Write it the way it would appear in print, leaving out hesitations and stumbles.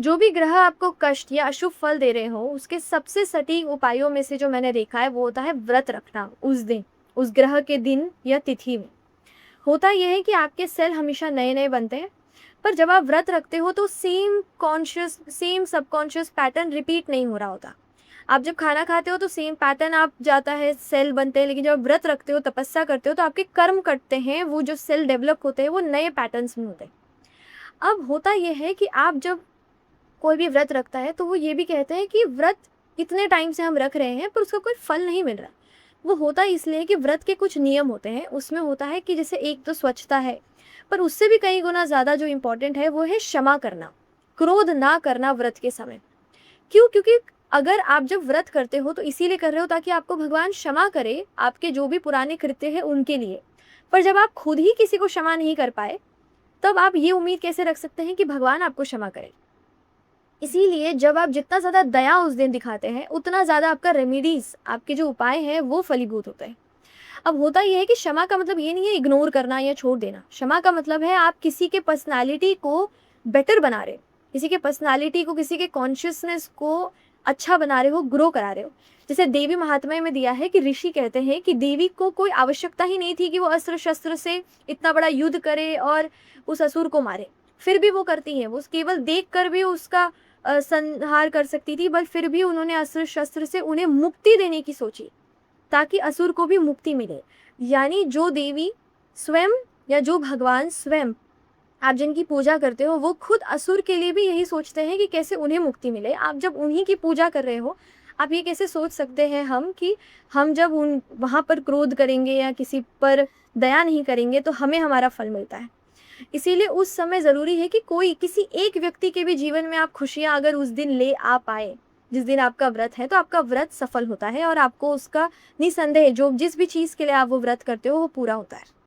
जो भी ग्रह आपको कष्ट या अशुभ फल दे रहे हो, उसके सबसे सटीक उपायों में से जो मैंने देखा है, वो होता है व्रत रखना उस दिन, उस ग्रह के दिन या तिथि में। होता ये है कि आपके सेल हमेशा नए-नए बनते हैं, पर जब आप व्रत रखते हो तो सेम सबकॉन्शियस पैटर्न रिपीट नहीं हो रहा होता। आप जब खाना खाते हो तो सेम पैटर्न आप जाता है, सेल बनते हैं, लेकिन जब आप व्रत रखते हो, तपस्या करते हो, तो आपके कर्म कटते हैं, वो जो सेल डेवलप होते हैं, वो नए पैटर्न्स में होते हैं। अब होता ये है कि आप जब कोई भी व्रत रखता है तो वो ये भी कहते हैं कि व्रत इतने टाइम से हम रख रहे हैं पर उसका कोई फल नहीं मिल रहा। वो होता इसलिए कि व्रत के कुछ नियम होते हैं, उसमें होता है कि जैसे एक तो स्वच्छता है, पर उससे भी कई गुना ज़्यादा जो इम्पोर्टेंट है वो है क्षमा करना, क्रोध ना करना व्रत के समय। क्यों? क्योंकि अगर आप जब व्रत करते हो तो इसीलिए कर रहे हो ताकि आपको भगवान क्षमा करे, आपके जो भी पुराने कृत्य हैं उनके लिए। पर जब आप खुद ही किसी को क्षमा नहीं कर पाए, तब आप ये उम्मीद कैसे रख सकते हैं कि भगवान आपको क्षमा करे? इसीलिए जब आप जितना ज़्यादा दया उस दिन दिखाते हैं, उतना ज़्यादा आपका रेमेडीज़, आपके जो उपाय हैं, वो फलीभूत होते हैं। अब होता ये है कि क्षमा का मतलब ये नहीं है इग्नोर करना या छोड़ देना। क्षमा का मतलब है आप किसी के पर्सनैलिटी को बेटर बना रहे हो, किसी के पर्सनैलिटी को, किसी के कॉन्शियसनेस को अच्छा बना रहे हो, ग्रो करा रहे हो। जैसे देवी महात्म्य में दिया है कि ऋषि कहते हैं कि देवी को कोई आवश्यकता ही नहीं थी कि वो अस्त्र-शस्त्र से इतना बड़ा युद्ध करे और उस असुर को मारे। फिर भी वो करती हैं, वो केवल देख कर भी उसका संहार कर सकती थी, बट फिर भी उन्होंने अस्त्र-शस्त्र से उन्हें मुक्ति देने की सोची, ताकि असुर को भी मुक्ति मिले। यानी जो देवी स्वयं या जो भगवान स्वयं आप जिनकी पूजा करते हो, वो खुद असुर के लिए भी यही सोचते हैं कि कैसे उन्हें मुक्ति मिले। आप जब उन्हीं की पूजा कर रहे हो, आप ये कैसे सोच सकते हैं हम कि हम जब उन वहाँ पर क्रोध करेंगे या किसी पर दया नहीं करेंगे तो हमें हमारा फल मिलता है। इसीलिए उस समय ज़रूरी है कि कोई किसी एक व्यक्ति के भी जीवन में आप खुशियाँ अगर उस दिन ले आ पाए, जिस दिन आपका व्रत है, तो आपका व्रत सफल होता है और आपको उसका निसंदेह जो जिस भी चीज़ के लिए आप वो व्रत करते हो, वो पूरा होता है।